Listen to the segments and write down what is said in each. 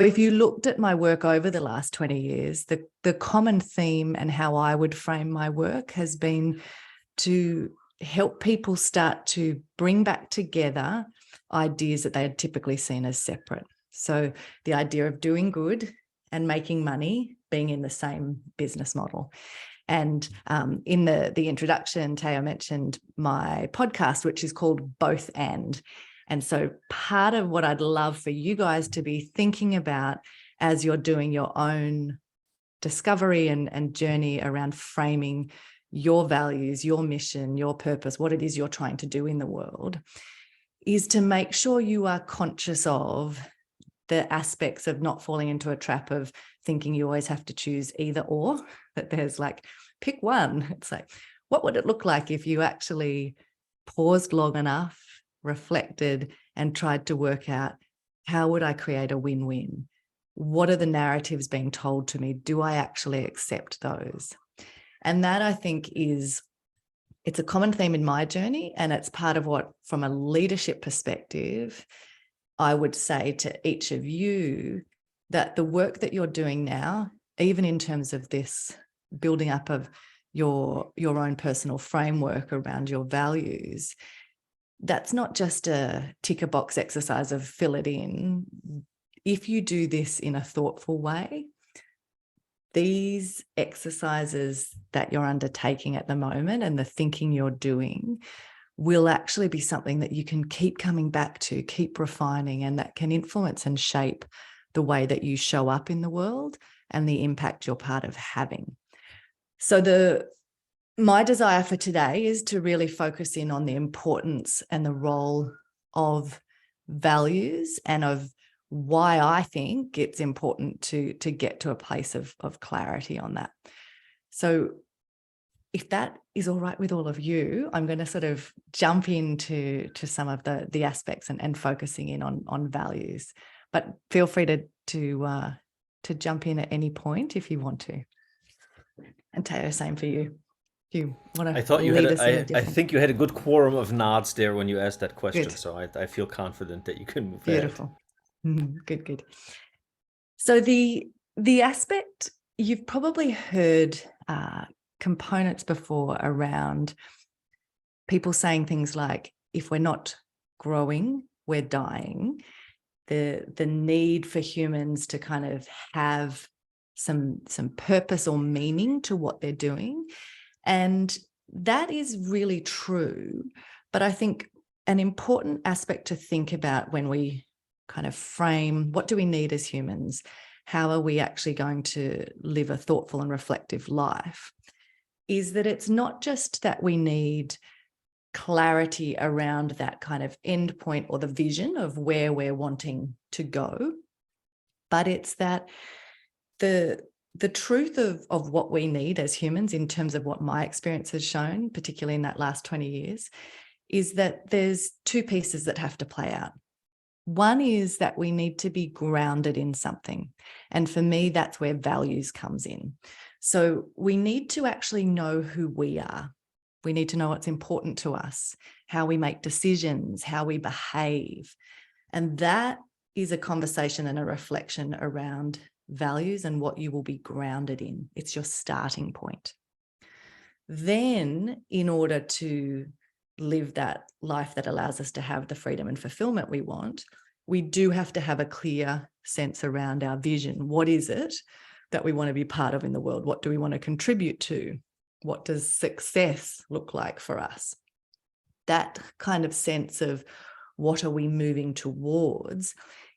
if you looked at my work over the last 20 years, the common theme and how I would frame my work has been to help people start to bring back together ideas that they had typically seen as separate. So the idea of doing good and making money being in the same business model. And in the introduction, Teo mentioned my podcast, which is called Both And. And so part of what I'd love for you guys to be thinking about as you're doing your own discovery and journey around framing your values, your mission, your purpose, what it is you're trying to do in the world, is to make sure you are conscious of the aspects of not falling into a trap of thinking you always have to choose either or, that there's like, pick one. It's like, what would it look like if you actually paused long enough, reflected, and tried to work out, how would I create a win-win? What are the narratives being told to me? Do I actually accept those? And that, I think, it's a common theme in my journey, and it's part of what, from a leadership perspective, I would say to each of you, that the work that you're doing now, even in terms of this building up of your own personal framework around your values, that's not just a tick a box exercise of fill it in. If you do this in a thoughtful way, these exercises that you're undertaking at the moment and the thinking you're doing will actually be something that you can keep coming back to, keep refining, and that can influence and shape the way that you show up in the world and the impact you're part of having. So my desire for today is to really focus in on the importance and the role of values and of why I think it's important to get to a place of clarity on that. So if that is all right with all of you, I'm going to sort of jump into some of the aspects and focusing in on values. But feel free to jump in at any point if you want to. And Teo, same for you. You want to? I thought you had. I think you had a good quorum of nods there when you asked that question. Good. So I feel confident that you can move Beautiful. Good. So the aspect, you've probably heard components before around people saying things like, if we're not growing, we're dying. The need for humans to kind of have some purpose or meaning to what they're doing. And that is really true. But I think an important aspect to think about when we kind of frame, what do we need as humans? How are we actually going to live a thoughtful and reflective life? Is that it's not just that we need clarity around that kind of end point or the vision of where we're wanting to go, but it's that the truth of what we need as humans, in terms of what my experience has shown, particularly in that last 20 years, is that there's two pieces that have to play out. One is that we need to be grounded in something. And for me, that's where values comes in. So we need to actually know who we are. We need to know what's important to us, how we make decisions, how we behave. And that is a conversation and a reflection around values and what you will be grounded in. It's your starting point. Then, in order to live that life that allows us to have the freedom and fulfillment we want, we do have to have a clear sense around our vision. What is it that we want to be part of in the world? What do we want to contribute to? What does success look like for us? That kind of sense of what are we moving towards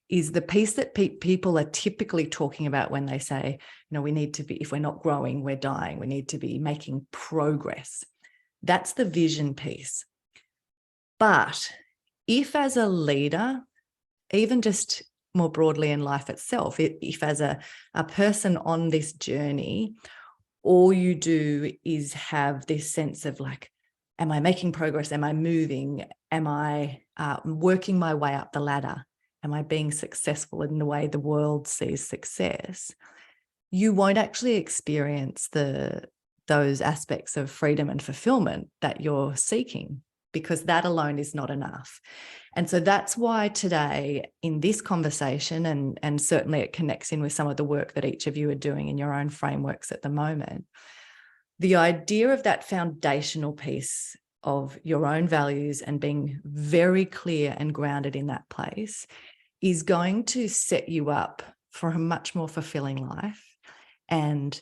is the piece that people are typically talking about when they say, we need to be, if we're not growing, we're dying. We need to be making progress. That's the vision piece. But if as a leader, even just more broadly in life itself, if as a person on this journey, all you do is have this sense of like, am I making progress? Am I moving? Am I working my way up the ladder? Am I being successful in the way the world sees success? You won't actually experience those aspects of freedom and fulfillment that you're seeking, because that alone is not enough. And so that's why today in this conversation, and certainly it connects in with some of the work that each of you are doing in your own frameworks at the moment, the idea of that foundational piece of your own values and being very clear and grounded in that place is going to set you up for a much more fulfilling life and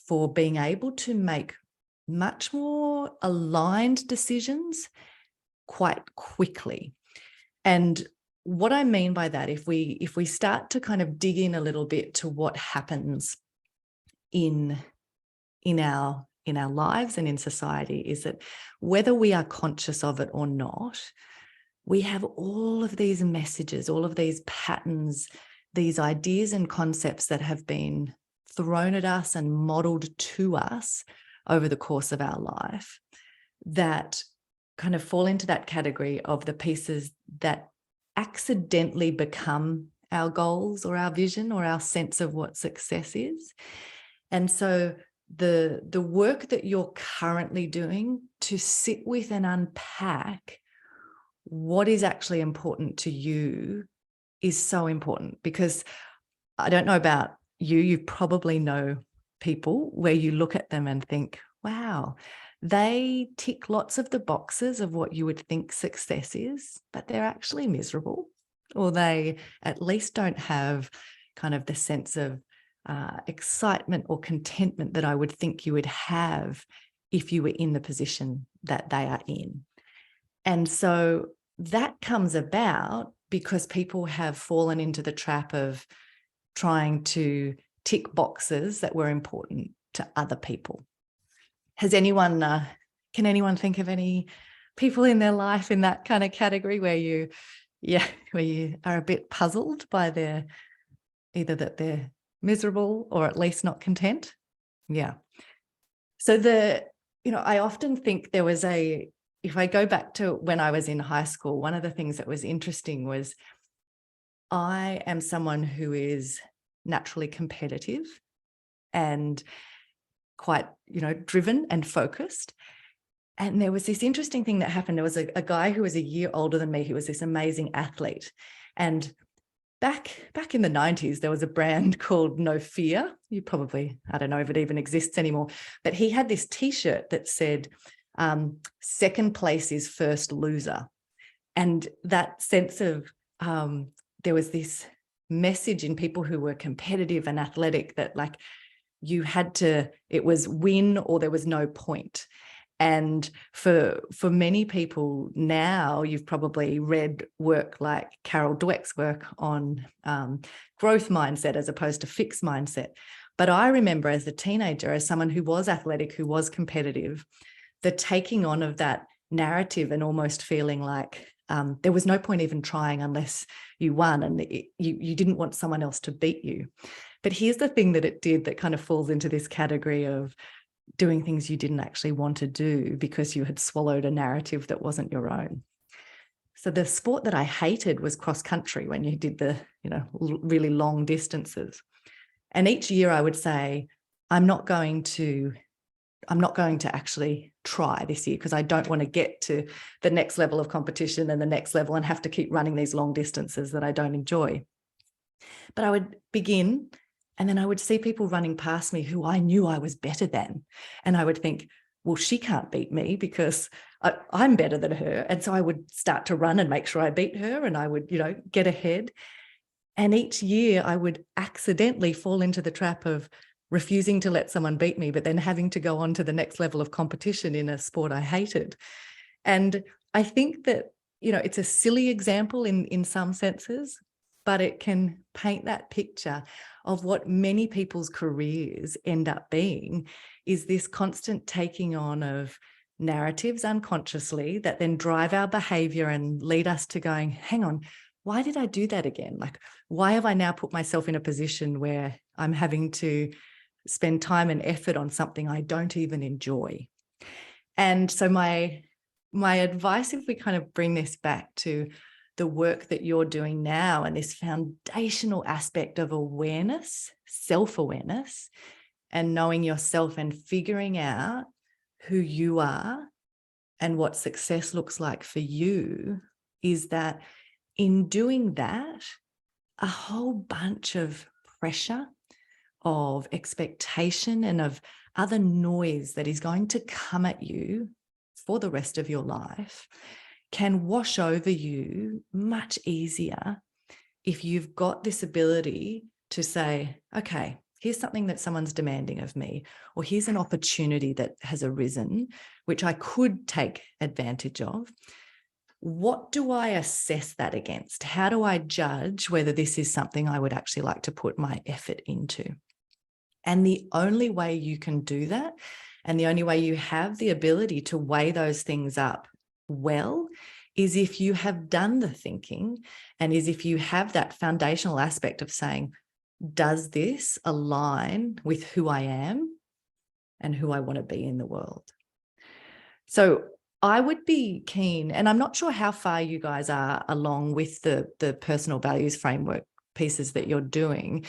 for being able to make much more aligned decisions quite quickly. And what I mean by that, if we start to kind of dig in a little bit to what happens in our lives and in society, is that whether we are conscious of it or not, we have all of these messages, all of these patterns, these ideas and concepts that have been thrown at us and modeled to us over the course of our life that kind of fall into that category of the pieces that accidentally become our goals or our vision or our sense of what success is. And so the work that you're currently doing to sit with and unpack what is actually important to you is so important, because I don't know about you, you probably know people where you look at them and think, wow, they tick lots of the boxes of what you would think success is, but they're actually miserable, or they at least don't have kind of the sense of excitement or contentment that I would think you would have if you were in the position that they are in. And so that comes about because people have fallen into the trap of trying to tick boxes that were important to other people. Has anyone, can anyone think of any people in their life in that kind of category where you are a bit puzzled by either that they're miserable or at least not content? Yeah. So I often think there was if I go back to when I was in high school, one of the things that was interesting was I am someone who is naturally competitive and quite, driven and focused. And there was this interesting thing that happened. There was a guy who was a year older than me, who was this amazing athlete. And back in the 90s, there was a brand called No Fear. You probably, I don't know if it even exists anymore, but he had this T-shirt that said, second place is first loser. And that sense of, there was this message in people who were competitive and athletic that like it was win or there was no point. And for many people now, you've probably read work like Carol Dweck's work on growth mindset as opposed to fixed mindset. But I remember as a teenager, as someone who was athletic, who was competitive, the taking on of that narrative and almost feeling like there was no point even trying unless you won, and you didn't want someone else to beat you. But here's the thing that it did that kind of falls into this category of doing things you didn't actually want to do because you had swallowed a narrative that wasn't your own. So the sport that I hated was cross country, when you did the, really long distances. And each year I would say, I'm not going to actually try this year because I don't want to get to the next level of competition and the next level and have to keep running these long distances that I don't enjoy. But I would begin, and then I would see people running past me who I knew I was better than. And I would think, well, she can't beat me because I'm better than her. And so I would start to run and make sure I beat her, and I would, get ahead. And each year I would accidentally fall into the trap of refusing to let someone beat me, but then having to go on to the next level of competition in a sport I hated. And I think that, it's a silly example in some senses, but it can paint that picture of what many people's careers end up being, is this constant taking on of narratives unconsciously that then drive our behavior and lead us to going, hang on, why did I do that again? Like, why have I now put myself in a position where I'm having to spend time and effort on something I don't even enjoy? And so my advice, if we kind of bring this back to the work that you're doing now and this foundational aspect of awareness, self-awareness, and knowing yourself and figuring out who you are and what success looks like for you, is that in doing that, a whole bunch of pressure, of expectation, and of other noise that is going to come at you for the rest of your life can wash over you much easier if you've got this ability to say, okay, here's something that someone's demanding of me, or here's an opportunity that has arisen, which I could take advantage of. What do I assess that against? How do I judge whether this is something I would actually like to put my effort into? And the only way you can do that, and the only way you have the ability to weigh those things up well, is if you have done the thinking, and is if you have that foundational aspect of saying, does this align with who I am and who I want to be in the world? So I would be keen, and I'm not sure how far you guys are along with the personal values framework pieces that you're doing,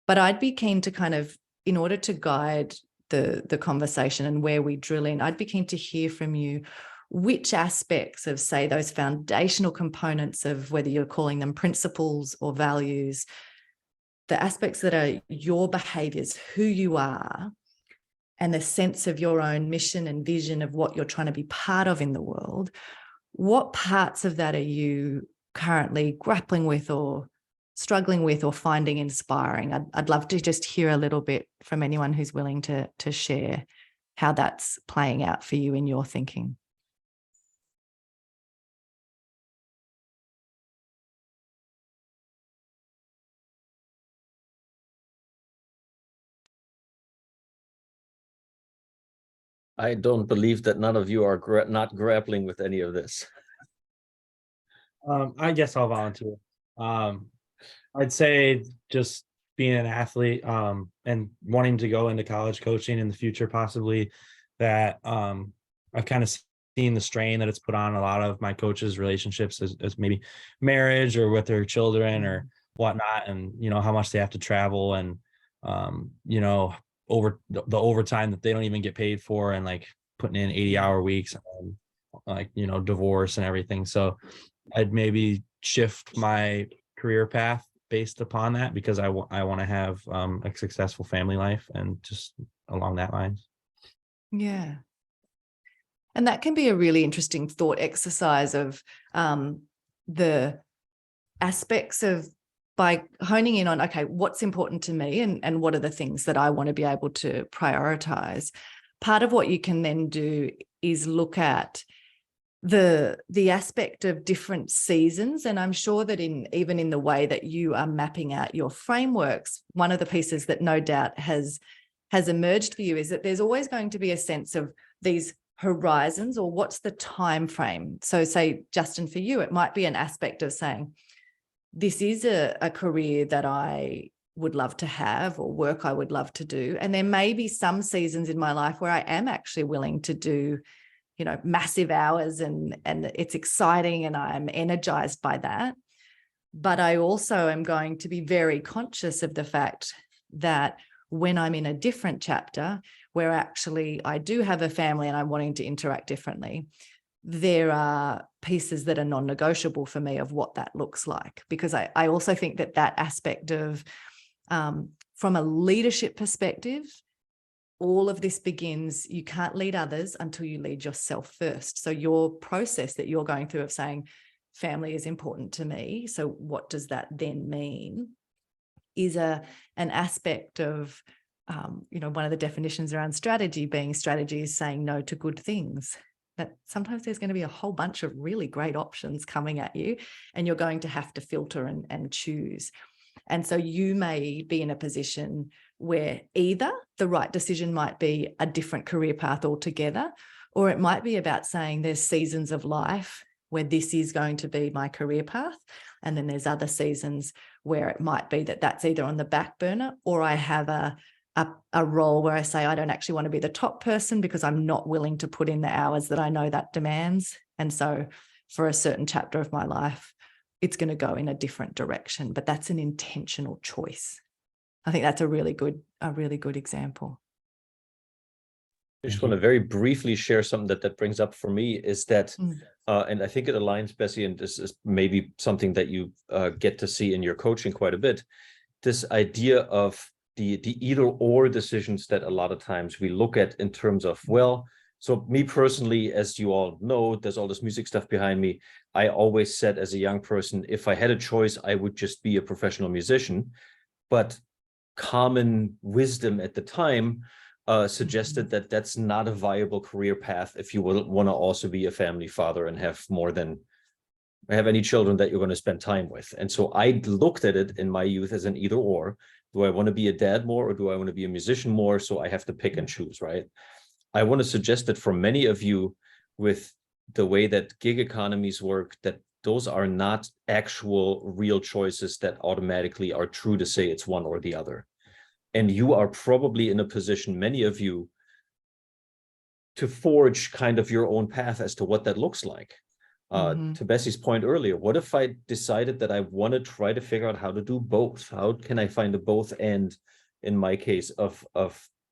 but I'd be keen to kind of, in order to guide the conversation and where we drill in, I'd be keen to hear from you which aspects of, say, those foundational components of whether you're calling them principles or values, the aspects that are your behaviors, who you are, and the sense of your own mission and vision of what you're trying to be part of in the world, what parts of that are you currently grappling with or struggling with or finding inspiring? I'd love to just hear a little bit from anyone who's willing to share how that's playing out for you in your thinking. I don't believe that none of you are not grappling with any of this. I guess I'll volunteer. I'd say just being an athlete and wanting to go into college coaching in the future, possibly, that I've kind of seen the strain that it's put on a lot of my coaches' relationships as maybe marriage or with their children or whatnot, and how much they have to travel, and over the overtime that they don't even get paid for, and like putting in 80-hour weeks, and like divorce and everything. So I'd maybe shift my career path based upon that, because I want to have a successful family life, and just along that lines. Yeah. And that can be a really interesting thought exercise of the aspects of, by honing in on, okay, what's important to me and what are the things that I want to be able to prioritize. Part of what you can then do is look at the aspect of different seasons. And I'm sure that even in the way that you are mapping out your frameworks, one of the pieces that no doubt has emerged for you is that there's always going to be a sense of these horizons, or what's the time frame. So say, Justin, for you, it might be an aspect of saying, this is a career that I would love to have, or work I would love to do. And there may be some seasons in my life where I am actually willing to do, massive hours, and it's exciting and I'm energized by that. But I also am going to be very conscious of the fact that when I'm in a different chapter where actually I do have a family and I'm wanting to interact differently, there are pieces that are non-negotiable for me of what that looks like. Because I also think that aspect of, from a leadership perspective, all of this begins, you can't lead others until you lead yourself first. So your process that you're going through of saying, family is important to me, so what does that then mean, is an aspect of, one of the definitions around strategy is saying no to good things. That sometimes there's going to be a whole bunch of really great options coming at you, and you're going to have to filter and choose. And so you may be in a position where either the right decision might be a different career path altogether, or it might be about saying there's seasons of life where this is going to be my career path. And then there's other seasons where it might be that that's either on the back burner, or I have a role where I say, I don't actually want to be the top person because I'm not willing to put in the hours that I know that demands. And so for a certain chapter of my life, it's going to go in a different direction, but that's an intentional choice. I think that's a really good example. I just want to very briefly share something that brings up for me, is that and I think it aligns, Bessie, and this is maybe something that you get to see in your coaching quite a bit, this idea of the either or decisions that a lot of times we look at in terms of, well, so me personally, as you all know, there's all this music stuff behind me. I always said as a young person, if I had a choice, I would just be a professional musician. But common wisdom at the time suggested that that's not a viable career path if you want to also be a family father and have any children that you're going to spend time with. And so I looked at it in my youth as an either or. Do I want to be a dad more, or do I want to be a musician more? So I have to pick and choose, right? I want to suggest that for many of you, with the way that gig economies work, that those are not actual real choices that automatically are true to say it's one or the other. And you are probably in a position, many of you, to forge kind of your own path as to what that looks like. To Bessie's point earlier, what if I decided that I want to try to figure out how to do both? How can I find a both end, in my case, of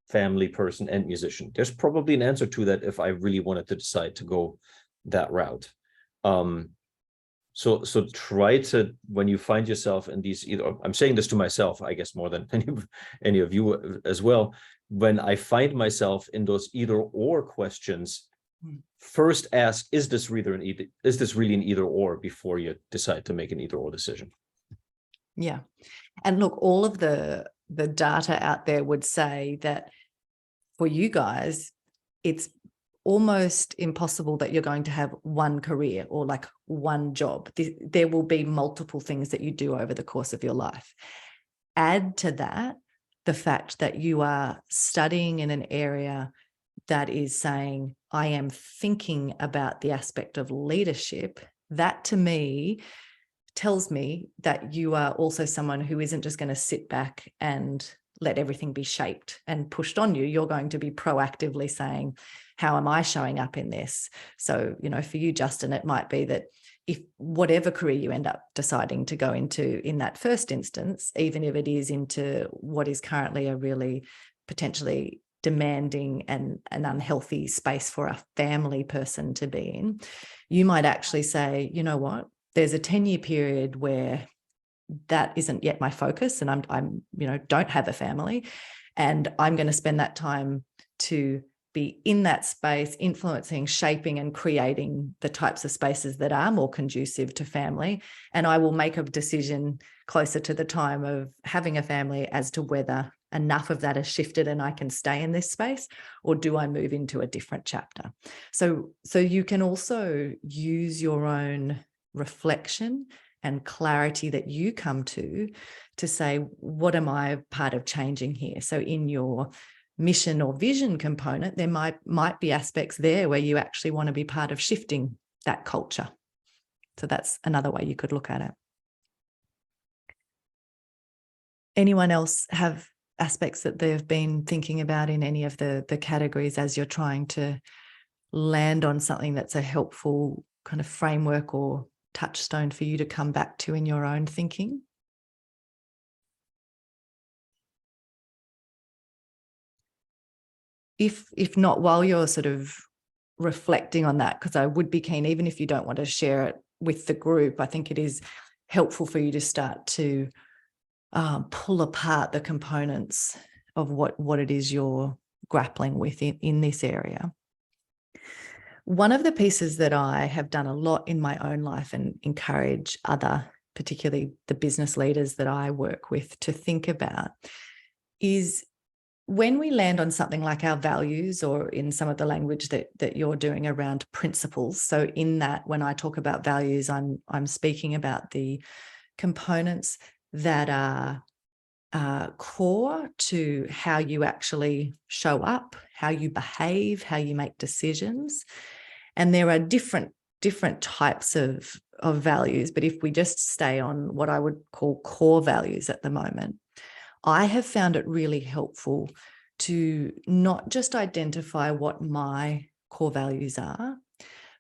family person and musician? There's probably an answer to that if I really wanted to decide to go that route. So try to, when you find yourself in these, either, I'm saying this to myself, I guess, more than any of you as well. When I find myself in those either or questions, first ask, is this really an either or, before you decide to make an either or decision? Yeah. And look, all of the data out there would say that for you guys, it's almost impossible that you're going to have one career or like one job. There will be multiple things that you do over the course of your life. Add to that the fact that you are studying in an area that is saying, I am thinking about the aspect of leadership. That to me tells me that you are also someone who isn't just going to sit back and let everything be shaped and pushed on you. You're going to be proactively saying, how am I showing up in this? So, for you, Justin, it might be that if whatever career you end up deciding to go into in that first instance, even if it is into what is currently a really potentially demanding and an unhealthy space for a family person to be in, you might actually say, you know what, there's a 10-year period where that isn't yet my focus, and I'm don't have a family, and I'm going to spend that time to be in that space, influencing, shaping, and creating the types of spaces that are more conducive to family. And I will make a decision closer to the time of having a family as to whether enough of that has shifted and I can stay in this space, or do I move into a different chapter? So you can also use your own reflection and clarity that you come to say, what am I part of changing here? So in your mission or vision component, there might be aspects there where you actually want to be part of shifting that culture. So that's another way you could look at it. Anyone else have aspects that they've been thinking about in any of the categories as you're trying to land on something that's a helpful kind of framework or touchstone for you to come back to in your own thinking? If not, while you're sort of reflecting on that, because I would be keen, even if you don't want to share it with the group, I think it is helpful for you to start to pull apart the components of what it is you're grappling with in this area. One of the pieces that I have done a lot in my own life and encourage other, particularly the business leaders that I work with, to think about is when we land on something like our values, or in some of the language that you're doing around principles. So in that, when I talk about values, I'm speaking about the components that are core to how you actually show up, how you behave, how you make decisions. And there are different types of values, but if we just stay on what I would call core values at the moment, I have found it really helpful to not just identify what my core values are,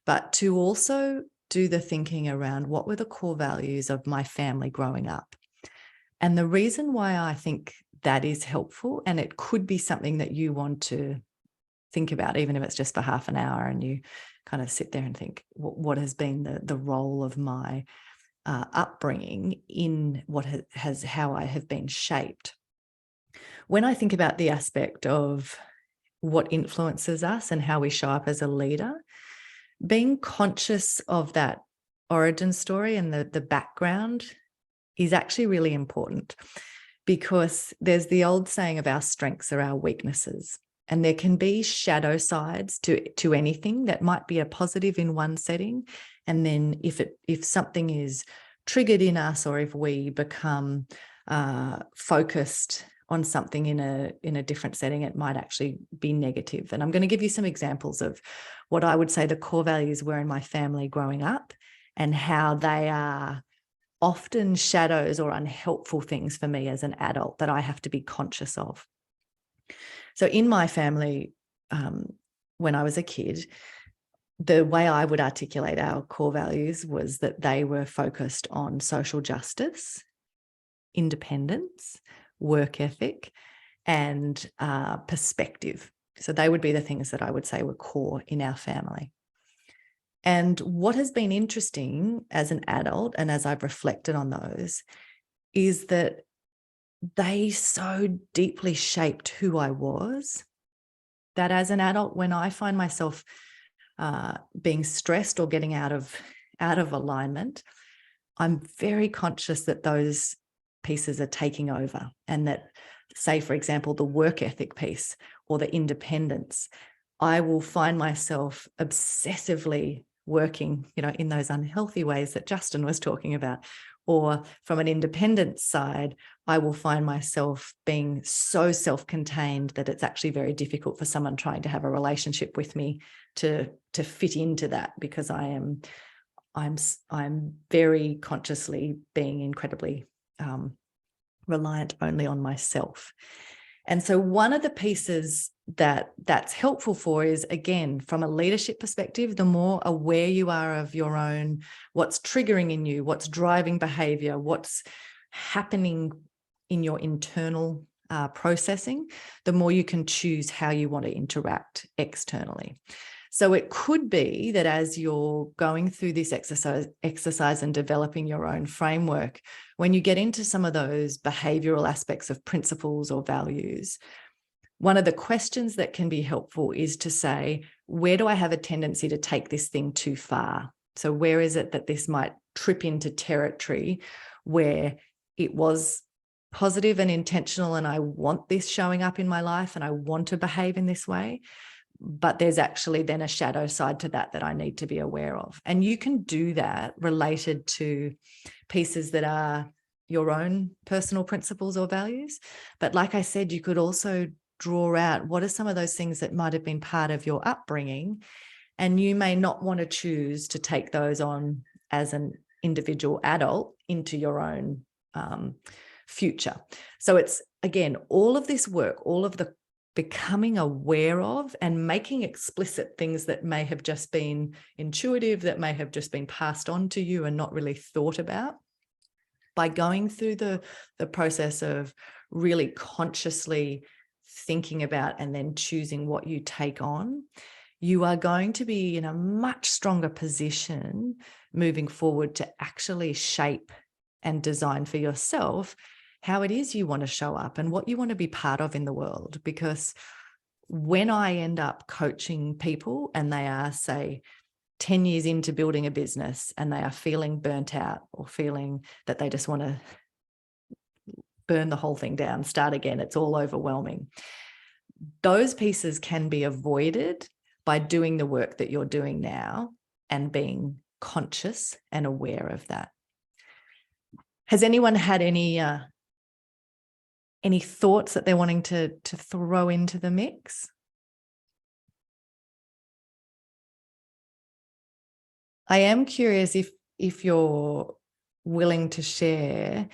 but to also do the thinking around what were the core values of my family growing up. And the reason why I think that is helpful, and it could be something that you want to think about, even if it's just for half an hour and you kind of sit there and think, what has been the role of my upbringing in how I have been shaped. When I think about the aspect of what influences us and how we show up as a leader, being conscious of that origin story and the background is actually really important, because there's the old saying of our strengths are our weaknesses. And there can be shadow sides to anything that might be a positive in one setting. And then if something is triggered in us, or if we become focused on something in a different setting, it might actually be negative. And I'm going to give you some examples of what I would say the core values were in my family growing up, and how they are often shadows or unhelpful things for me as an adult that I have to be conscious of. So in my family, when I was a kid, the way I would articulate our core values was that they were focused on social justice, independence, work ethic, and perspective. So they would be the things that I would say were core in our family. And what has been interesting as an adult, and as I've reflected on those, is that they so deeply shaped who I was, that as an adult, when I find myself being stressed or getting out of alignment, I'm very conscious that those pieces are taking over, and that, say, for example, the work ethic piece or the independence, I will find myself obsessively working, in those unhealthy ways that Justin was talking about. Or from an independence side, I will find myself being so self-contained that it's actually very difficult for someone trying to have a relationship with me to fit into that, because I'm very consciously being incredibly reliant only on myself. And so one of the pieces that's helpful for is, again, from a leadership perspective, the more aware you are of your own, what's triggering in you, what's driving behavior, what's happening in your internal processing, the more you can choose how you want to interact externally. So it could be that as you're going through this exercise and developing your own framework, when you get into some of those behavioral aspects of principles or values, one of the questions that can be helpful is to say, where do I have a tendency to take this thing too far? So where is it that this might trip into territory where it was positive and intentional, and I want this showing up in my life and I want to behave in this way, but there's actually then a shadow side to that I need to be aware of. And you can do that related to pieces that are your own personal principles or values. But like I said, you could also draw out what are some of those things that might have been part of your upbringing, and you may not want to choose to take those on as an individual adult into your own future. So it's, again, all of this work, all of the becoming aware of and making explicit things that may have just been intuitive, that may have just been passed on to you and not really thought about. By going through the process of really consciously thinking about and then choosing what you take on, you are going to be in a much stronger position moving forward to actually shape and design for yourself how it is you want to show up and what you want to be part of in the world. Because when I end up coaching people and they are, say, 10 years into building a business and they are feeling burnt out or feeling that they just want to burn the whole thing down, start again, it's all overwhelming, those pieces can be avoided by doing the work that you're doing now and being conscious and aware of that. Has anyone had any thoughts that they're wanting to throw into the mix? I am curious if you're willing to share,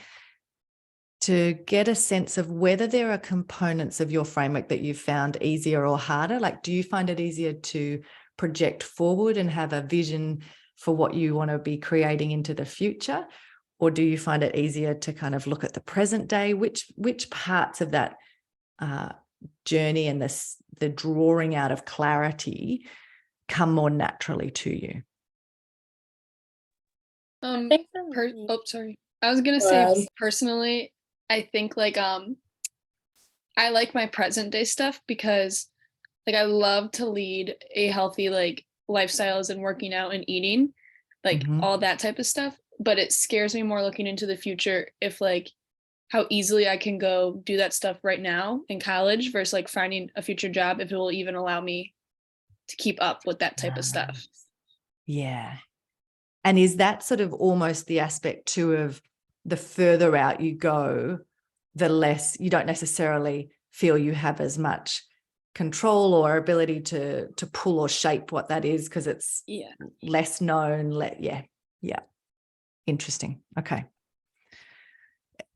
to get a sense of whether there are components of your framework that you've found easier or harder. Like, do you find it easier to project forward and have a vision for what you want to be creating into the future? Or do you find it easier to kind of look at the present day? Which parts of that journey and the drawing out of clarity come more naturally to you? Sorry. I was gonna say personally, I think like I like my present day stuff because like I love to lead a healthy like lifestyles and working out and eating, like all that type of stuff. But it scares me more looking into the future if like how easily I can go do that stuff right now in college versus like finding a future job if it will even allow me to keep up with that type of stuff. Yeah. And is that sort of almost the aspect too of the further out you go, the less you don't necessarily feel you have as much control or ability to pull or shape what that is because it's less known. Yeah. Interesting. Okay.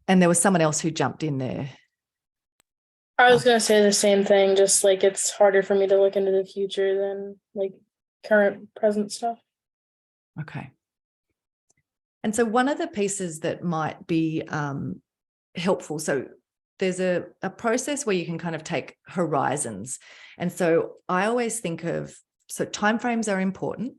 And there was someone else who jumped in there. I was going to say the same thing, just like it's harder for me to look into the future than like current present stuff. Okay. And so one of the pieces that might be helpful, so there's a process where you can kind of take horizons. And so I always think of, so timeframes are important,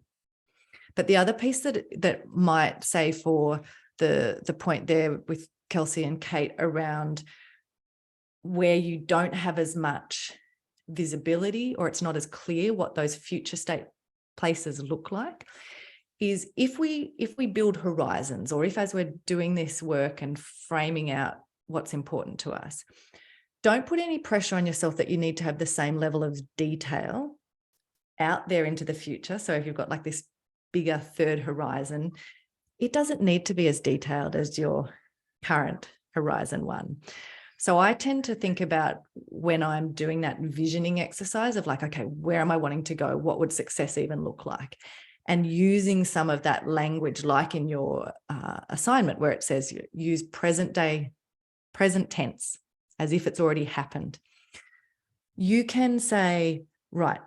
but the other piece that might say for the point there with Kelsey and Kate around where you don't have as much visibility or it's not as clear what those future state places look like, is if we build horizons, or if as we're doing this work and framing out what's important to us, don't put any pressure on yourself that you need to have the same level of detail out there into the future. So if you've got like this bigger third horizon, it doesn't need to be as detailed as your current horizon one. So I tend to think about when I'm doing that visioning exercise of like, okay, where am I wanting to go? What would success even look like? And using some of that language, like in your assignment where it says use present tense, as if it's already happened. You can say, right,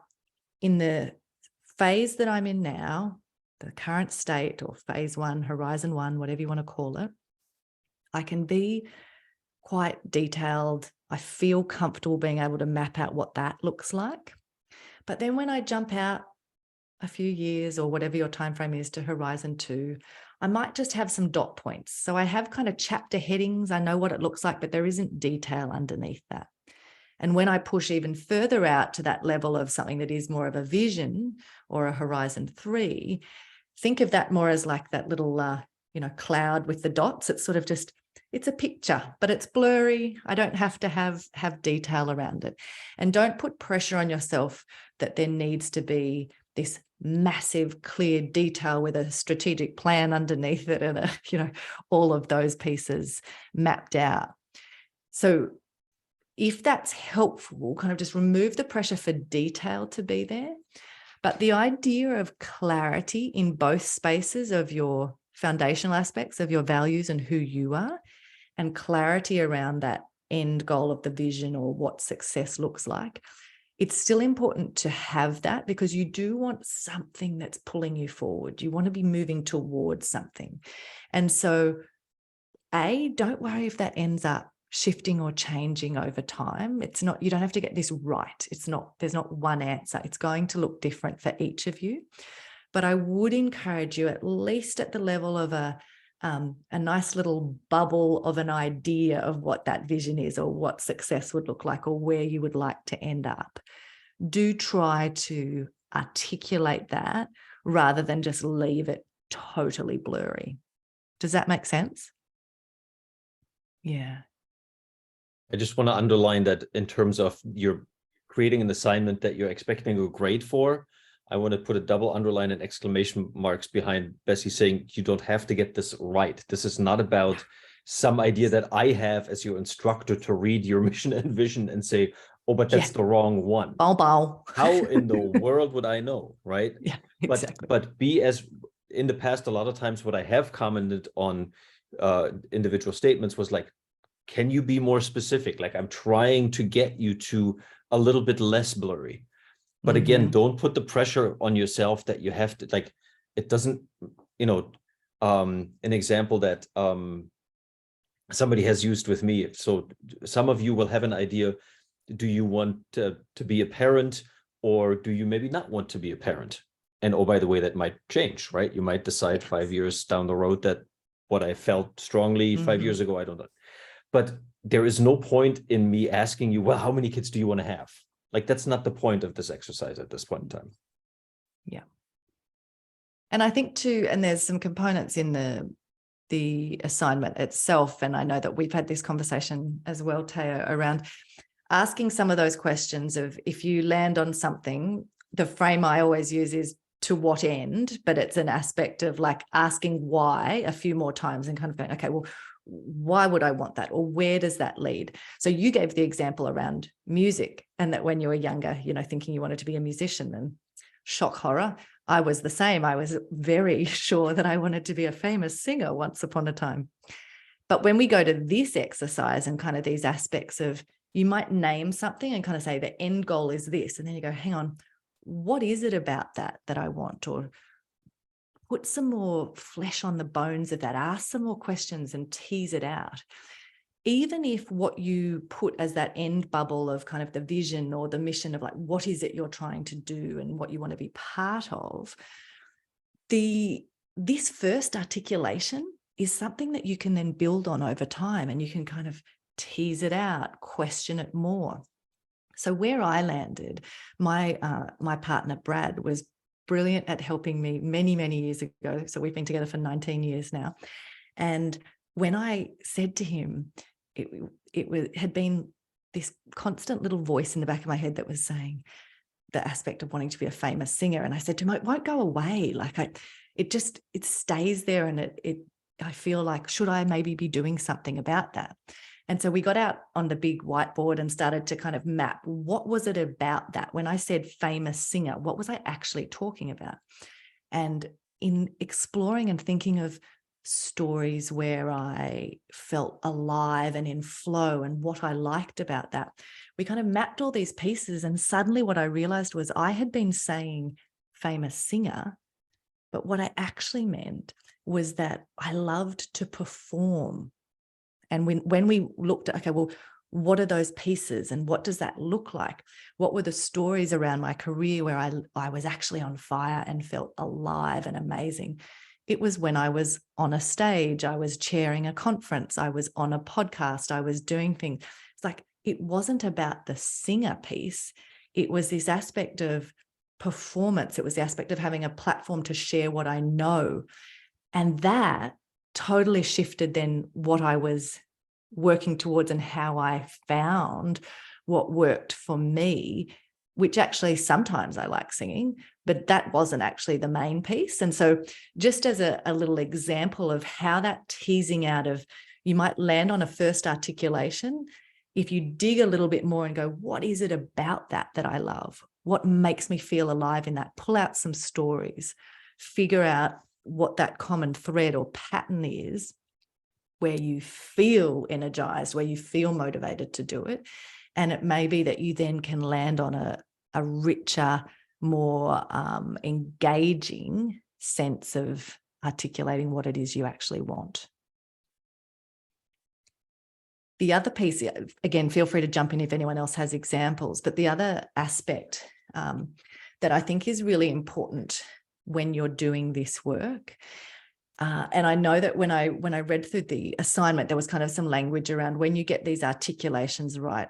in the phase that I'm in now, the current state or phase one, horizon one, whatever you want to call it, I can be quite detailed. I feel comfortable being able to map out what that looks like. But then when I jump out a few years or whatever your time frame is to horizon two, I might just have some dot points. So I have kind of chapter headings. I know what it looks like, but there isn't detail underneath that. And when I push even further out to that level of something that is more of a vision or a horizon three, think of that more as like that little, cloud with the dots. It's sort of just, it's a picture, but it's blurry. I don't have to have detail around it. And don't put pressure on yourself that there needs to be this massive, clear detail with a strategic plan underneath it and, all of those pieces mapped out. So if that's helpful, kind of just remove the pressure for detail to be there. But the idea of clarity in both spaces of your foundational aspects of your values and who you are, and clarity around that end goal of the vision or what success looks like, it's still important to have that because you do want something that's pulling you forward. You want to be moving towards something. And so, don't worry if that ends up shifting or changing over time. It's not, you don't have to get this right. There's not one answer. It's going to look different for each of you. But I would encourage you, at least at the level of a nice little bubble of an idea of what that vision is or what success would look like or where you would like to end up. Do try to articulate that rather than just leave it totally blurry. Does that make sense? Yeah. I just want to underline that in terms of you're creating an assignment that you're expecting a grade for. I want to put a double underline and exclamation marks behind Bessi saying you don't have to get this right. This is not about some idea that I have as your instructor to read your mission and vision and say, oh, but that's the wrong one. Bow. How in the world would I know, right? Yeah, exactly. But be as in the past, a lot of times what I have commented on individual statements was like, can you be more specific? Like I'm trying to get you to a little bit less blurry. But again, don't put the pressure on yourself that you have to, like, it doesn't, an example that somebody has used with me. So some of you will have an idea. Do you want to be a parent Or do you maybe not want to be a parent? And oh, by the way, that might change, right? You might decide 5 years down the road that what I felt strongly 5 years ago, I don't know. But there is no point in me asking you, well, how many kids do you want to have? Like, that's not the point of this exercise at this point in time. Yeah. And I think too, and there's some components in the assignment itself, and I know that we've had this conversation as well, Teo, around asking some of those questions of, if you land on something, the frame I always use is to what end, but it's an aspect of like asking why a few more times and kind of going, okay, well, why would I want that? Or where does that lead? So you gave the example around music, and that when you were younger, you know, thinking you wanted to be a musician, and shock horror, I was the same. I was very sure that I wanted to be a famous singer once upon a time. But when we go to this exercise and kind of these aspects of, you might name something and kind of say the end goal is this, and then you go, hang on, what is it about that I want? Or put some more flesh on the bones of that, ask some more questions and tease it out. Even if what you put as that end bubble of kind of the vision or the mission of like, what is it you're trying to do and what you want to be part of, this first articulation is something that you can then build on over time, and you can kind of tease it out, question it more. So where I landed, my partner, Brad, was brilliant at helping me many, many years ago. So we've been together for 19 years now. And when I said to him, it had been this constant little voice in the back of my head that was saying the aspect of wanting to be a famous singer. And I said to him, it won't go away. Like it stays there. And I feel like, should I maybe be doing something about that? And so we got out on the big whiteboard and started to kind of map, what was it about that? When I said famous singer, what was I actually talking about? And in exploring and thinking of stories where I felt alive and in flow and what I liked about that, we kind of mapped all these pieces. And suddenly what I realized was I had been saying famous singer, but what I actually meant was that I loved to perform. And when we looked at, okay, well, what are those pieces and what does that look like? What were the stories around my career where I was actually on fire and felt alive and amazing? It was when I was on a stage, I was chairing a conference, I was on a podcast, I was doing things. It's like, it wasn't about the singer piece. It was this aspect of performance. It was the aspect of having a platform to share what I know. And that totally shifted then what I was working towards and how I found what worked for me, which actually sometimes I like singing, but that wasn't actually the main piece. And so just as a little example of how that teasing out of, you might land on a first articulation, if you dig a little bit more and go, what is it about that I love? What makes me feel alive in that? Pull out some stories, figure out what that common thread or pattern is, where you feel energized, where you feel motivated to do it. And it may be that you then can land on a richer, more engaging sense of articulating what it is you actually want. The other piece, again, feel free to jump in if anyone else has examples, but the other aspect that I think is really important when you're doing this work, and I know that when I read through the assignment, there was kind of some language around when you get these articulations right,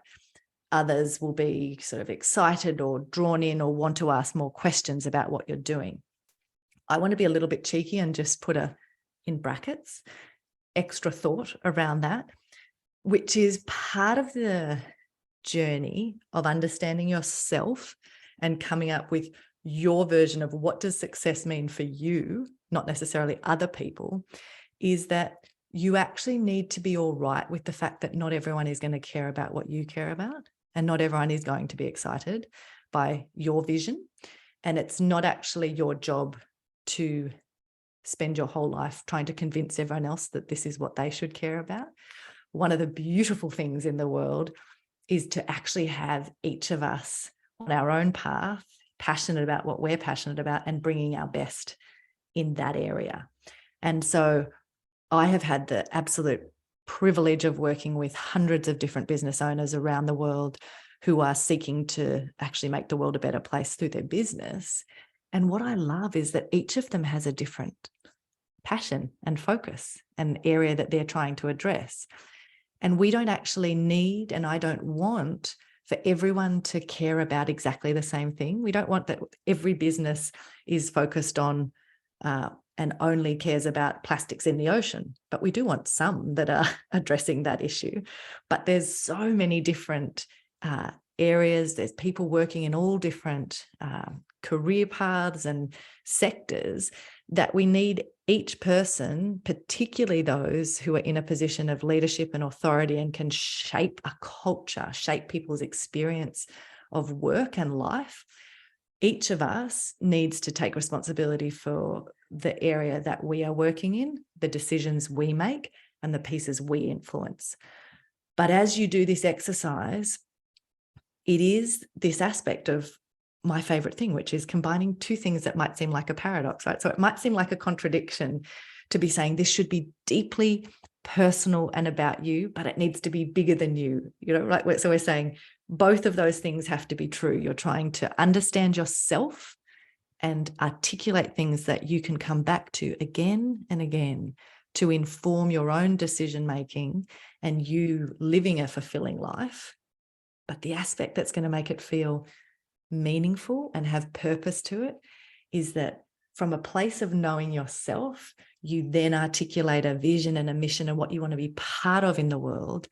others will be sort of excited or drawn in or want to ask more questions about what you're doing. I want to be a little bit cheeky and just put in brackets, extra thought around that, which is part of the journey of understanding yourself and coming up with your version of what does success mean for you, not necessarily other people, is that you actually need to be all right with the fact that not everyone is going to care about what you care about, and not everyone is going to be excited by your vision. And it's not actually your job to spend your whole life trying to convince everyone else that this is what they should care about. One of the beautiful things in the world is to actually have each of us on our own path, passionate about what we're passionate about and bringing our best in that area. And so I have had the absolute privilege of working with hundreds of different business owners around the world who are seeking to actually make the world a better place through their business. And what I love is that each of them has a different passion and focus, an area that they're trying to address. And we don't actually need, and I don't want, for everyone to care about exactly the same thing. We don't want that every business is focused on and only cares about plastics in the ocean, but we do want some that are addressing that issue. But there's so many different areas. There's people working in all different career paths and sectors that we need each person, particularly those who are in a position of leadership and authority and can shape a culture, shape people's experience of work and life. Each of us needs to take responsibility for the area that we are working in, the decisions we make, and the pieces we influence. But as you do this exercise, it is this aspect of my favorite thing, which is combining two things that might seem like a paradox, right? So it might seem like a contradiction to be saying this should be deeply personal and about you, but it needs to be bigger than you, right? So we're saying both of those things have to be true. You're trying to understand yourself and articulate things that you can come back to again and again to inform your own decision-making and you living a fulfilling life. But the aspect that's going to make it feel meaningful and have purpose to it is that from a place of knowing yourself, you then articulate a vision and a mission and what you want to be part of in the world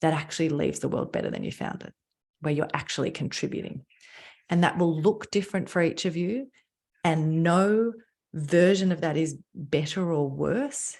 that actually leaves the world better than you found it, where you're actually contributing. And that will look different for each of you. And no version of that is better or worse.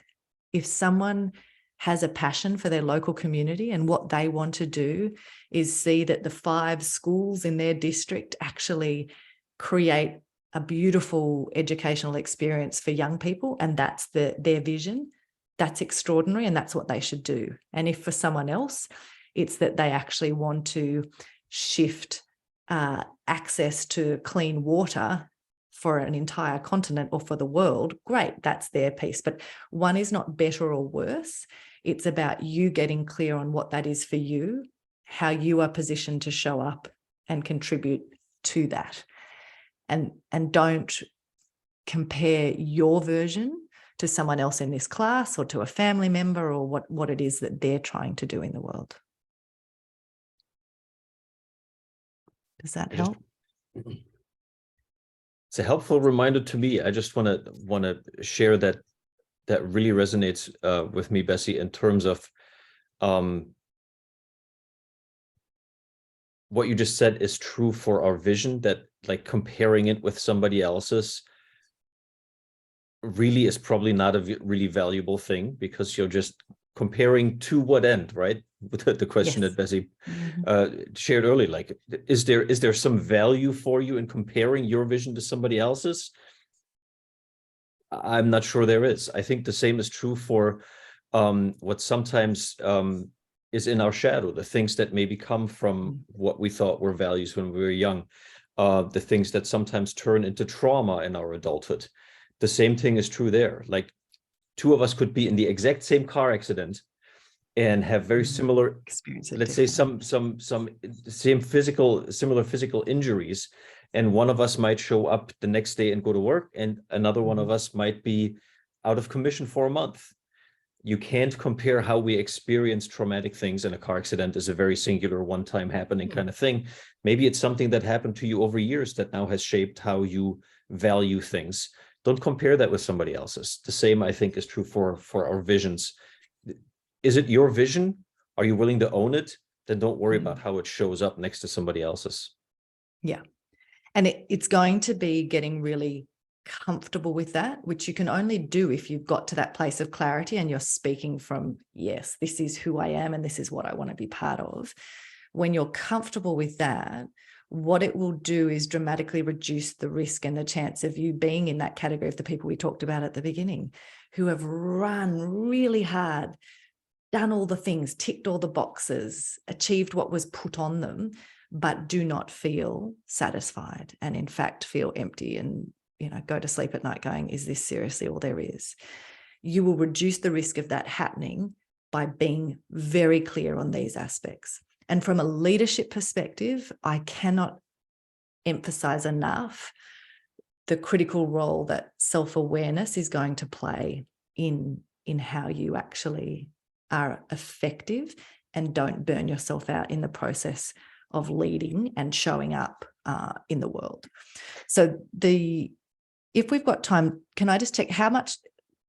If someone has a passion for their local community and what they want to do is see that the 5 schools in their district actually create a beautiful educational experience for young people, and that's their vision, that's extraordinary, and that's what they should do. And if for someone else, it's that they actually want to shift access to clean water for an entire continent or for the world, great, that's their piece. But one is not better or worse. It's about you getting clear on what that is for you, how you are positioned to show up and contribute to that. And don't compare your version to someone else in this class or to a family member or what it is that they're trying to do in the world. Does that help? It's a helpful reminder to me. I just want to share that really resonates with me, Bessi, in terms of what you just said is true for our vision, that like comparing it with somebody else's really is probably not a really valuable thing, because you're just comparing to what end, right? With the question Yes. that Bessi shared earlier, like, is there some value for you in comparing your vision to somebody else's? I'm not sure there is. I think the same is true for what sometimes is in our shadow, the things that maybe come from what we thought were values when we were young, the things that sometimes turn into trauma in our adulthood. The same thing is true there. Like, 2 of us could be in the exact same car accident and have very similar experience. Let's say some similar physical injuries, and one of us might show up the next day and go to work, and another one of us might be out of commission for a month. You can't compare how we experience traumatic things, and a car accident is a very singular, one-time happening kind of thing. Maybe it's something that happened to you over years that now has shaped how you value things. Don't compare that with somebody else's. The same, I think, is true for our visions. Is it your vision? Are you willing to own it? Then don't worry about how it shows up next to somebody else's. Yeah. And it's going to be getting really comfortable with that, which you can only do if you've got to that place of clarity and you're speaking from, yes, this is who I am and this is what I want to be part of. When you're comfortable with that, what it will do is dramatically reduce the risk and the chance of you being in that category of the people we talked about at the beginning, who have run really hard, done all the things, ticked all the boxes, achieved what was put on them, but do not feel satisfied and in fact feel empty and, go to sleep at night going, is this seriously all there is? You will reduce the risk of that happening by being very clear on these aspects. And from a leadership perspective, I cannot emphasize enough the critical role that self-awareness is going to play in how you actually are effective and don't burn yourself out in the process of leading and showing up in the world. So if we've got time, can I just check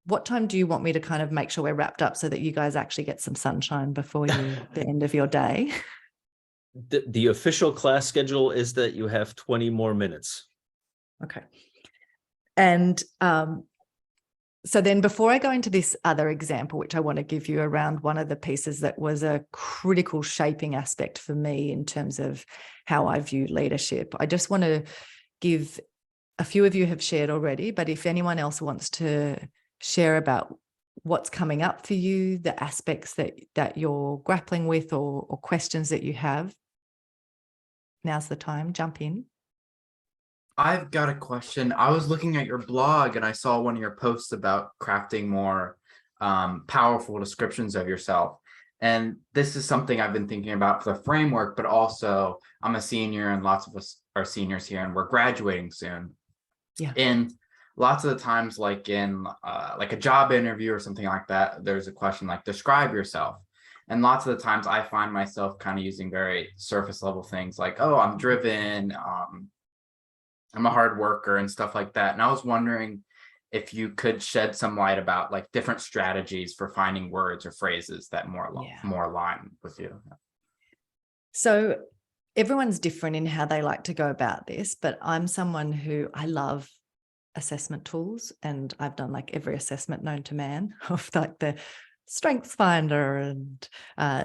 what time do you want me to kind of make sure we're wrapped up so that you guys actually get some sunshine before the end of your day? The official class schedule is that you have 20 more minutes. Okay. And so then before I go into this other example, which I want to give you around one of the pieces that was a critical shaping aspect for me in terms of how I view leadership, I just want to give, a few of you have shared already, but if anyone else wants to share about what's coming up for you, the aspects that you're grappling with or questions that you have, now's the time, jump in. I've got a question. I was looking at your blog and I saw one of your posts about crafting more powerful descriptions of yourself. And this is something I've been thinking about for the framework, but also I'm a senior and lots of us are seniors here and we're graduating soon. Yeah. And lots of the times, like in like a job interview or something like that, there's a question like, describe yourself. And lots of the times I find myself kind of using very surface level things like, oh, I'm driven, I'm a hard worker and stuff like that. And I was wondering if you could shed some light about like different strategies for finding words or phrases that more align with you. So everyone's different in how they like to go about this, but I'm someone who I love assessment tools, and I've done like every assessment known to man of like the Strengths Finder and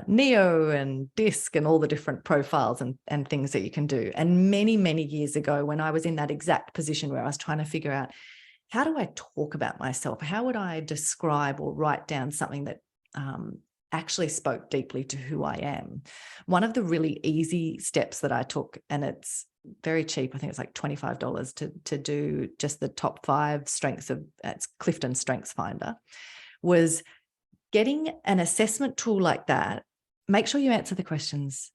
Neo and DISC and all the different profiles and things that you can do. And many, many years ago, when I was in that exact position where I was trying to figure out, how do I talk about myself? How would I describe or write down something that actually spoke deeply to who I am? One of the really easy steps that I took, and it's very cheap, I think it's like $25 to do just the top 5 strengths of, it's Clifton Strengths Finder, was getting an assessment tool like that. Make sure you answer the questions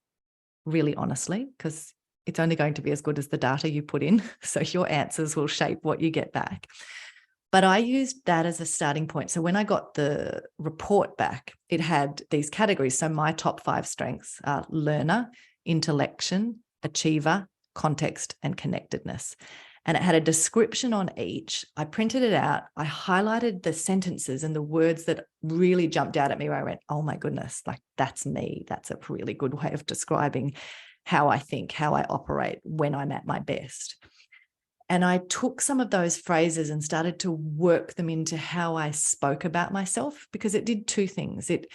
really honestly, because it's only going to be as good as the data you put in. So your answers will shape what you get back. But I used that as a starting point. So when I got the report back, it had these categories. So my top 5 strengths are learner, intellection, achiever, context, and connectedness. And it had a description on each. I printed it out. I highlighted the sentences and the words that really jumped out at me where I went, oh my goodness, like that's me. That's a really good way of describing how I think, how I operate when I'm at my best. And I took some of those phrases and started to work them into how I spoke about myself, because it did 2 things. It,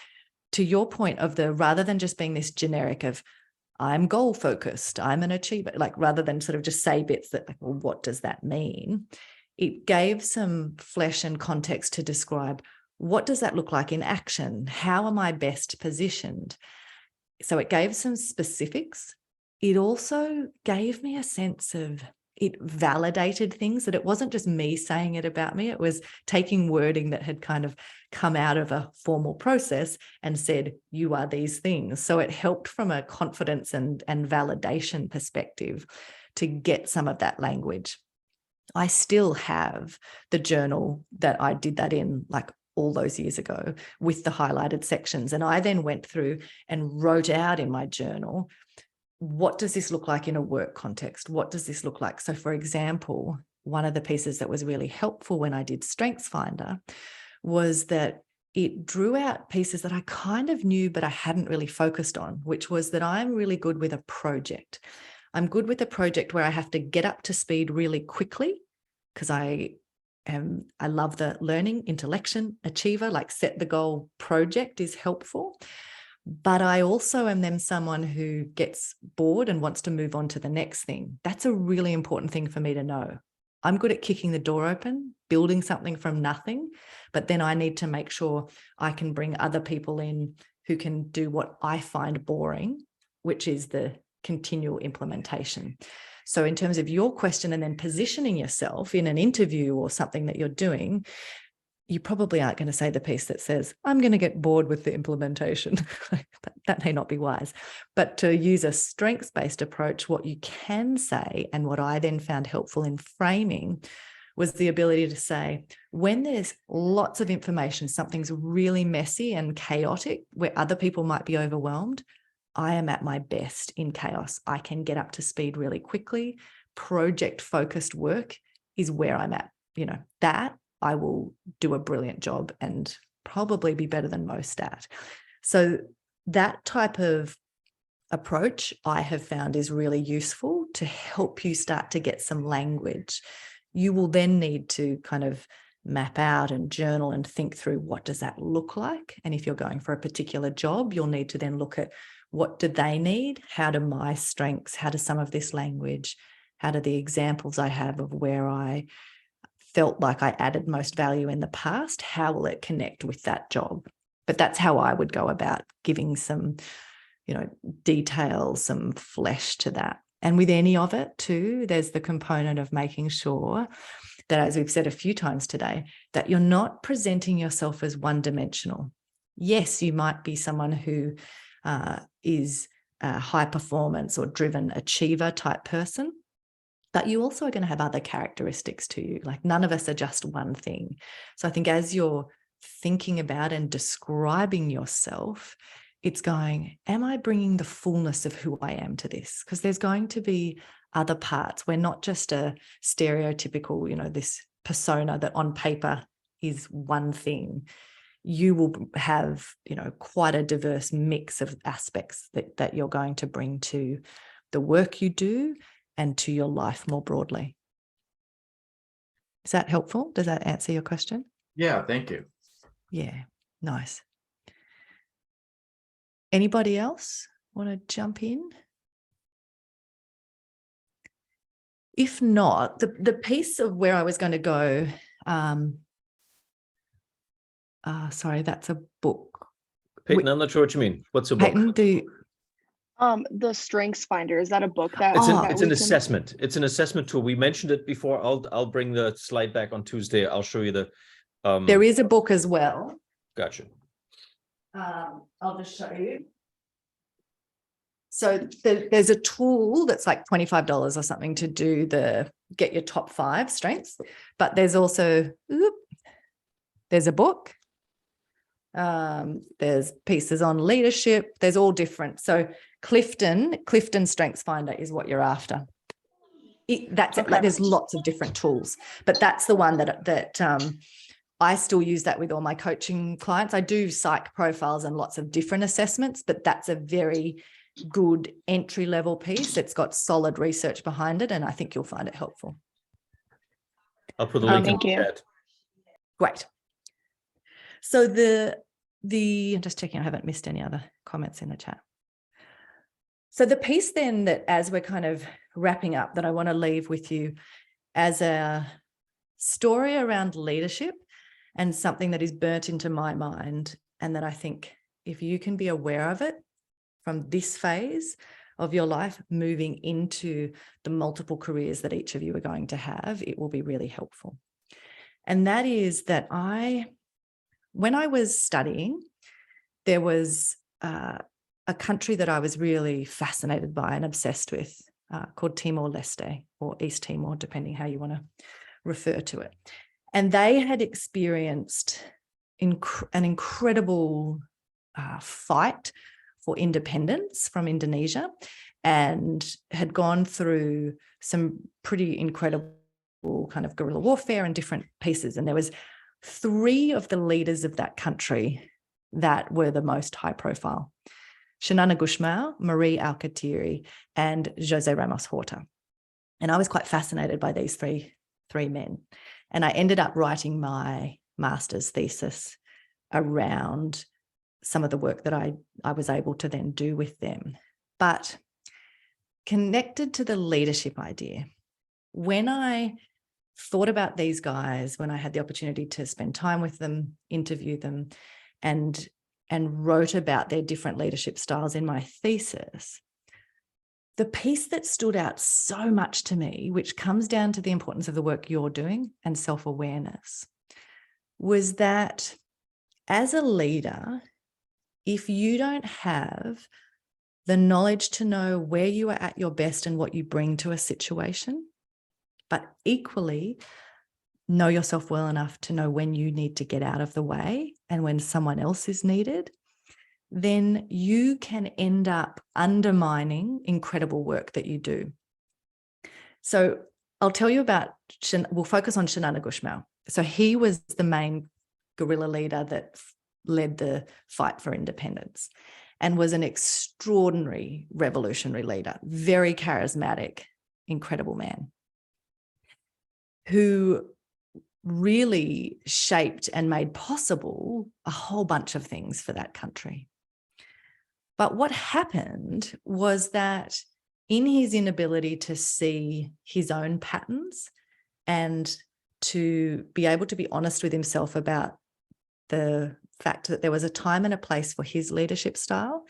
to your point of rather than just being this generic of, I'm goal focused, I'm an achiever, like rather than sort of just say bits that, like, well, what does that mean? It gave some flesh and context to describe, what does that look like in action? How am I best positioned? So it gave some specifics. It also gave me a sense of, it validated things, that it wasn't just me saying it about me. It was taking wording that had kind of come out of a formal process and said, you are these things. So it helped from a confidence and validation perspective to get some of that language. I still have the journal that I did that in, like all those years ago, with the highlighted sections. And I then went through and wrote out in my journal, what does this look like in a work context? What does this look like? So for example, one of the pieces that was really helpful when I did Strengths Finder was that it drew out pieces that I kind of knew, but I hadn't really focused on, which was that I'm really good with a project. I'm good with a project where I have to get up to speed really quickly, because I love the learning, intellection, achiever, like set the goal project is helpful. But I also am then someone who gets bored and wants to move on to the next thing. That's a really important thing for me to know. I'm good at kicking the door open, building something from nothing, but then I need to make sure I can bring other people in who can do what I find boring, which is the continual implementation. So in terms of your question and then positioning yourself in an interview or something that you're doing, you probably aren't going to say the piece that says, I'm going to get bored with the implementation. That may not be wise. But to use a strengths-based approach, what you can say, and what I then found helpful in framing, was the ability to say, when there's lots of information, something's really messy and chaotic, where other people might be overwhelmed, I am at my best in chaos. I can get up to speed really quickly. Project-focused work is where I'm at. That I will do a brilliant job and probably be better than most at. So that type of approach I have found is really useful to help you start to get some language. You will then need to kind of map out and journal and think through, what does that look like? And if you're going for a particular job, you'll need to then look at, what do they need? How do my strengths, how does some of this language, how do the examples I have of where I felt like I added most value in the past, how will it connect with that job? But that's how I would go about giving some, details, some flesh to that. And with any of it too, there's the component of making sure that, as we've said a few times today, that you're not presenting yourself as one-dimensional. Yes, you might be someone who is a high performance or driven achiever type person, but you also are going to have other characteristics to you. Like, none of us are just one thing. So I think as you're thinking about and describing yourself, it's going, am I bringing the fullness of who I am to this? Because there's going to be other parts. We're not just a stereotypical, this persona that on paper is one thing. You will have, quite a diverse mix of aspects that you're going to bring to the work you do and to your life more broadly. Is that helpful? Does that answer your question? Yeah, thank you. Yeah, nice. Anybody else want to jump in? If not, the piece of where I was going to go, sorry, that's a book. Peyton, I'm not sure what you mean. What's a book? Peyton, The Strengths Finder, is that a book that It's that an we can- assessment. It's an assessment tool. We mentioned it before. I'll bring the slide back on Tuesday. I'll show you the. there is a book as well. Gotcha. I'll just show you. So there's a tool that's like $25 or something to do get your top 5 strengths, but there's also, there's a book. There's pieces on leadership. There's all different. So Clifton Strengths Finder is what you're after. That's it. Like, there's lots of different tools, but that's the one that I still use that with all my coaching clients. I do psych profiles and lots of different assessments, but that's a very good entry-level piece. It's got solid research behind it, and I think you'll find it helpful. I'll put the link in thank the you. chat. Great. So I'm just checking I haven't missed any other comments in the chat. So the piece then, that as we're kind of wrapping up, that I want to leave with you as a story around leadership, and something that is burnt into my mind, and that I think if you can be aware of it from this phase of your life moving into the multiple careers that each of you are going to have, it will be really helpful. And that is that when I was studying, there was a country that I was really fascinated by and obsessed with, called Timor-Leste, or East Timor, depending how you want to refer to it. And they had experienced an incredible fight for independence from Indonesia, and had gone through some pretty incredible kind of guerrilla warfare and different pieces. And there was 3 of the leaders of that country that were the most high profile: Xanana Gusmão, Marie Alcatiri, and Jose Ramos Horta. And I was quite fascinated by these three men. And I ended up writing my master's thesis around some of the work that I was able to then do with them. But connected to the leadership idea, when I thought about these guys, when I had the opportunity to spend time with them, interview them, and wrote about their different leadership styles in my thesis, the piece that stood out so much to me, which comes down to the importance of the work you're doing and self-awareness, was that as a leader, if you don't have the knowledge to know where you are at your best and what you bring to a situation, but equally know yourself well enough to know when you need to get out of the way and when someone else is needed, then you can end up undermining incredible work that you do. So I'll tell you about, we'll focus on Shanana Gushmal. So he was the main guerrilla leader that led the fight for independence and was an extraordinary revolutionary leader, very charismatic, incredible man who really shaped and made possible a whole bunch of things for that country. But what happened was that in his inability to see his own patterns and to be able to be honest with himself about the fact that there was a time and a place for his leadership style,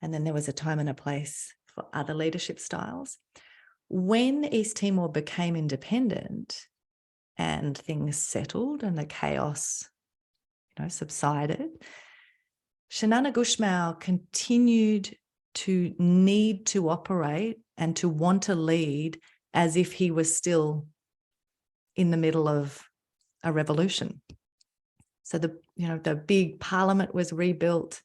and then there was a time and a place for other leadership styles. When East Timor became independent and things settled and the chaos, subsided, Shanana Gushmal continued to need to operate and to want to lead as if he was still in the middle of a revolution. So the big parliament was rebuilt.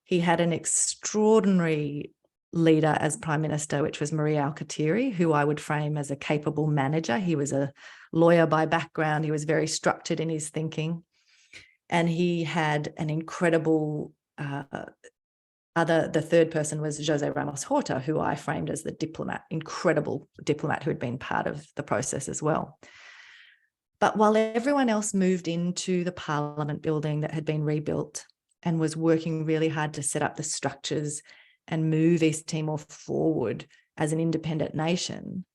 He had an extraordinary leader as prime minister, which was Maria Alkatiri, who I would frame as a capable manager. He was a lawyer by background. He was very structured in his thinking. And he had an incredible the third person was Jose Ramos Horta, who I framed as the diplomat, incredible diplomat who had been part of the process as well. But while everyone else moved into the parliament building that had been rebuilt and was working really hard to set up the structures and move East Timor forward as an independent nation,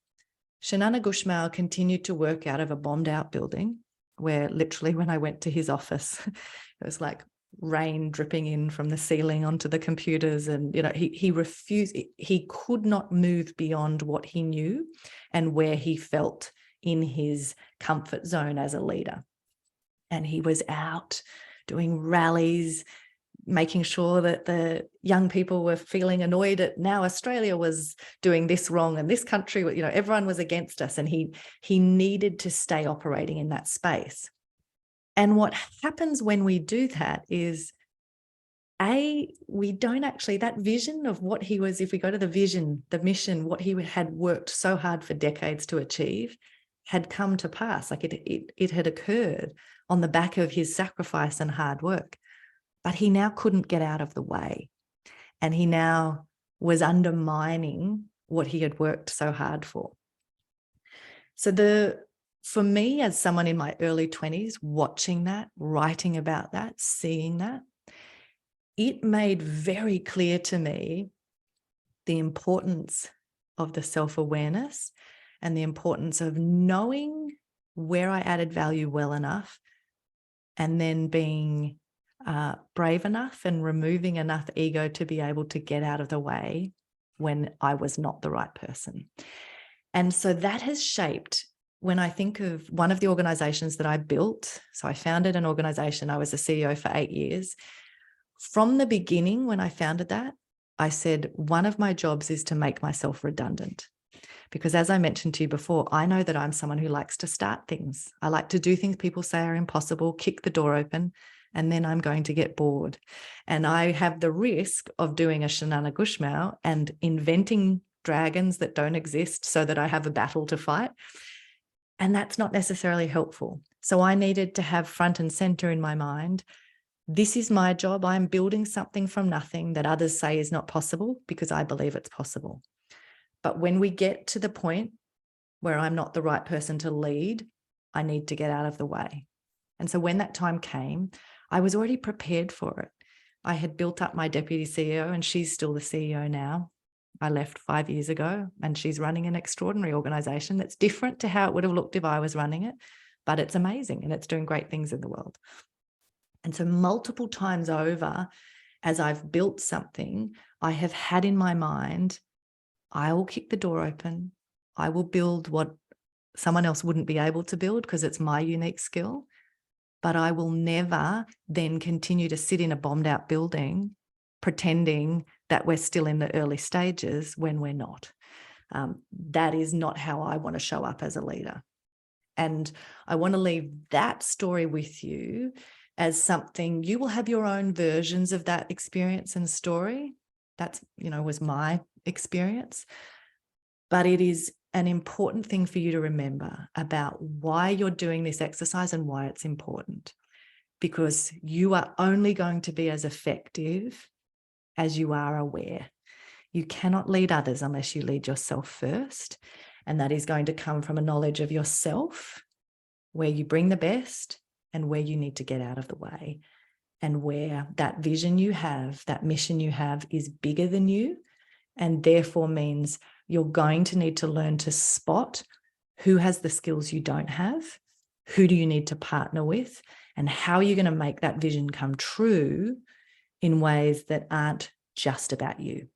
Shanana Gushmal continued to work out of a bombed out building where literally when I went to his office, it was like rain dripping in from the ceiling onto the computers. And, he refused, he could not move beyond what he knew and where he felt in his comfort zone as a leader. And he was out doing rallies, making sure that the young people were feeling annoyed at now Australia was doing this wrong and this country, everyone was against us, and he needed to stay operating in that space. And what happens when we do that is, we don't actually, that vision of what he was, if we go to the vision, the mission, what he had worked so hard for decades to achieve had come to pass. Like it had occurred on the back of his sacrifice and hard work. But he now couldn't get out of the way. And he now was undermining what he had worked so hard for. So for me, as someone in my early 20s, watching that, writing about that, seeing that, it made very clear to me the importance of the self-awareness and the importance of knowing where I added value well enough and then being brave enough and removing enough ego to be able to get out of the way when I was not the right person. And so that has shaped, when I think of one of the organizations that I built, so I founded an organization, I was a CEO for 8 years. From the beginning, when I founded that, I said, one of my jobs is to make myself redundant. Because as I mentioned to you before, I know that I'm someone who likes to start things. I like to do things people say are impossible, kick the door open, and then I'm going to get bored. And I have the risk of doing a Shanana Gushmal and inventing dragons that don't exist so that I have a battle to fight. And that's not necessarily helpful. So I needed to have front and center in my mind, this is my job. I'm building something from nothing that others say is not possible because I believe it's possible. But when we get to the point where I'm not the right person to lead, I need to get out of the way. And so when that time came, I was already prepared for it. I had built up my deputy CEO and she's still the CEO now. I left 5 years ago and she's running an extraordinary organization that's different to how it would have looked if I was running it, but it's amazing and it's doing great things in the world. And so multiple times over, as I've built something, I have had in my mind, I will kick the door open. I will build what someone else wouldn't be able to build because it's my unique skill. but I will never then continue to sit in a bombed out building pretending that we're still in the early stages when we're not. That is not how I want to show up as a leader. And I want to leave that story with you as something, you will have your own versions of that experience and story. That's, was my experience. But it is an important thing for you to remember about why you're doing this exercise and why it's important. Because you are only going to be as effective as you are aware. You cannot lead others unless you lead yourself first. And that is going to come from a knowledge of yourself, where you bring the best and where you need to get out of the way, and where that vision you have, that mission you have is bigger than you, and therefore means you're going to need to learn to spot who has the skills you don't have, who do you need to partner with, and how you're going to make that vision come true in ways that aren't just about you.